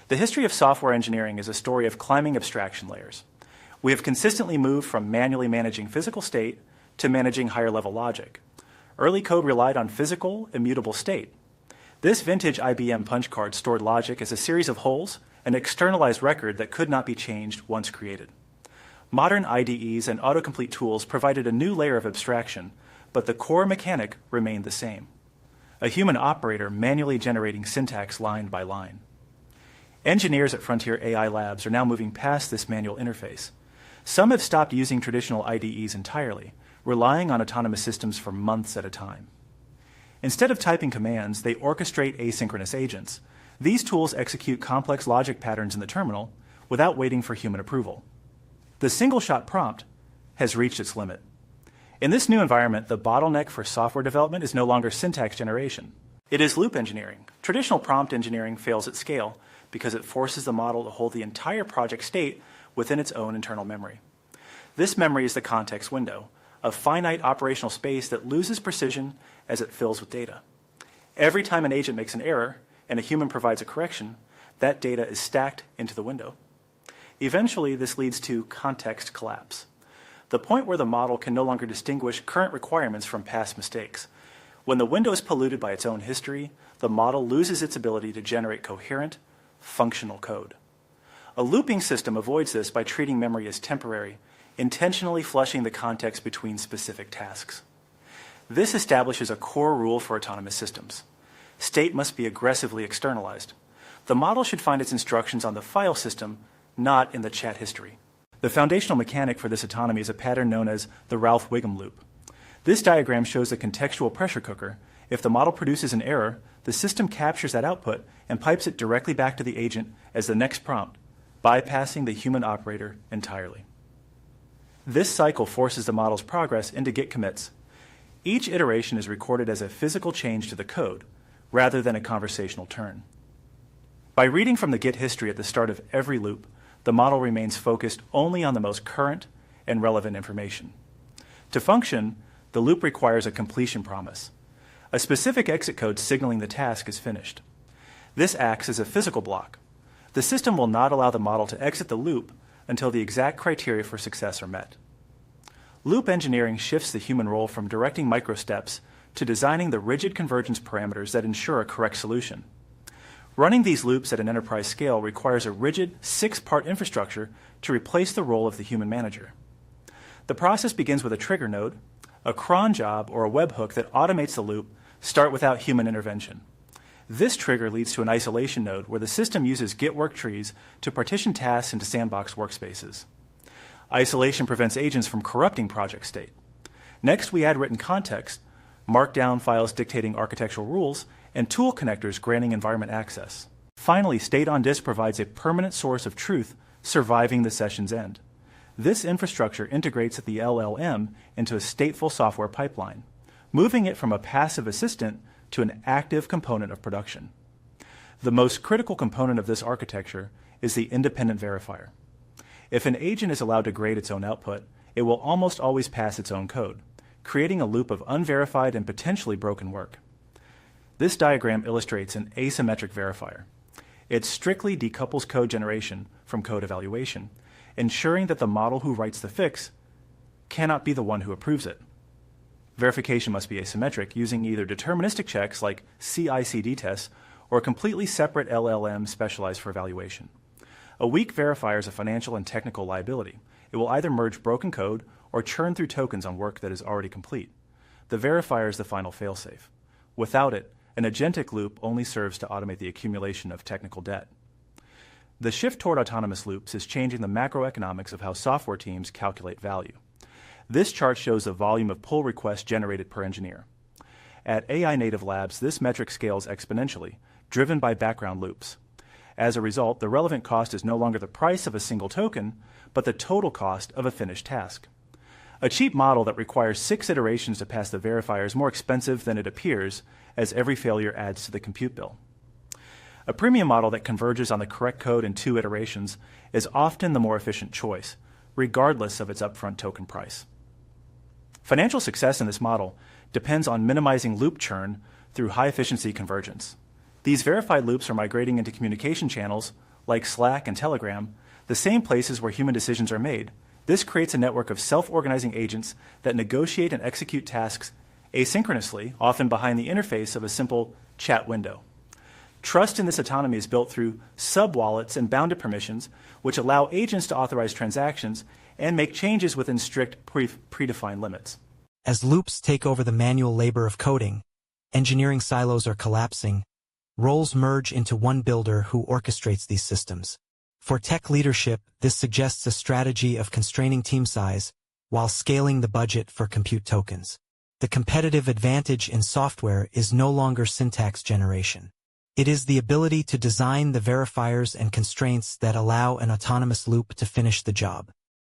The history of software engineering is a story of climbing abstraction layers. We have consistently moved from manually managing physical state to managing higher-level logic. Early code relied on physical, immutable state. This vintage IBM punch card stored logic as a series of holes, an externalized record that could not be changed once created. Modern IDEs and autocomplete tools provided a new layer of abstraction, but the core mechanic remained the same. A human operator manually generating syntax line by line. Engineers at Frontier AI Labs are now moving past this manual interface. Some have stopped using traditional IDEs entirely, relying on autonomous systems for months at a time. Instead of typing commands, they orchestrate asynchronous agents. These tools execute complex logic patterns in the terminal without waiting for human approval. The single-shot prompt has reached its limit. In this new environment, the bottleneck for software development is no longer syntax generation. It is loop engineering. Traditional prompt engineering fails at scale because it forces the model to hold the entire project state within its own internal memory. This memory is the context window, a finite operational space that loses precision as it fills with data. Every time an agent makes an error and a human provides a correction, that data is stacked into the window. Eventually, this leads to context collapse, the point where the model can no longer distinguish current requirements from past mistakes. When the window is polluted by its own history, the model loses its ability to generate coherent, functional code. A looping system avoids this by treating memory as temporary, intentionally flushing the context between specific tasks. This establishes a core rule for autonomous systems. State must be aggressively externalized. The model should find its instructions on the file system, not in the chat history. The foundational mechanic for this autonomy is a pattern known as the Ralph Wiggum loop. This diagram shows a contextual pressure cooker. If the model produces an error, the system captures that output and pipes it directly back to the agent as the next prompt, bypassing the human operator entirely. This cycle forces the model's progress into Git commits. Each iteration is recorded as a physical change to the code, rather than a conversational turn. By reading from the Git history at the start of every loop, the model remains focused only on the most current and relevant information. To function, the loop requires a completion promise, a specific exit code signaling the task is finished. This acts as a physical block. The system will not allow the model to exit the loop until the exact criteria for success are met. Loop engineering shifts the human role from directing microsteps to designing the rigid convergence parameters that ensure a correct solution. Running these loops at an enterprise scale requires a rigid 6-part infrastructure to replace the role of the human manager. The process begins with a trigger node, a cron job or a webhook that automates the loop, start without human intervention. This trigger leads to an isolation node where the system uses Git work trees to partition tasks into sandbox workspaces. Isolation prevents agents from corrupting project state. Next, we add written context, markdown files dictating architectural rules, and tool connectors granting environment access. Finally, state on disk provides a permanent source of truth surviving the session's end. This infrastructure integrates the LLM into a stateful software pipeline, moving it from a passive assistant to an active component of production. The most critical component of this architecture is the independent verifier. If an agent is allowed to grade its own output, it will almost always pass its own code, creating a loop of unverified and potentially broken work. This diagram illustrates an asymmetric verifier. It strictly decouples code generation from code evaluation, ensuring that the model who writes the fix cannot be the one who approves it. Verification must be asymmetric, using either deterministic checks like CI/CD tests or a completely separate LLM specialized for evaluation. A weak verifier is a financial and technical liability. It will either merge broken code or churn through tokens on work that is already complete. The verifier is the final failsafe. Without it, an agentic loop only serves to automate the accumulation of technical debt. The shift toward autonomous loops is changing the macroeconomics of how software teams calculate value. This chart shows the volume of pull requests generated per engineer. At AI native labs, this metric scales exponentially, driven by background loops. As a result, the relevant cost is no longer the price of a single token, but the total cost of a finished task. A cheap model that requires 6 iterations to pass the verifier is more expensive than it appears, as every failure adds to the compute bill. A premium model that converges on the correct code in 2 iterations is often the more efficient choice, regardless of its upfront token price. Financial success in this model depends on minimizing loop churn through high-efficiency convergence. These verified loops are migrating into communication channels like Slack and Telegram, the same places where human decisions are made. This creates a network of self-organizing agents that negotiate and execute tasks asynchronously, often behind the interface of a simple chat window. Trust in this autonomy is built through sub-wallets and bounded permissions, which allow agents to authorize transactions and make changes within strict predefined limits. As loops take over the manual labor of coding, engineering silos are collapsing, roles merge into one builder who orchestrates these systems. For tech leadership, this suggests a strategy of constraining team size while scaling the budget for compute tokens. The competitive advantage in software is no longer syntax generation. It is the ability to design the verifiers and constraints that allow an autonomous loop to finish the job.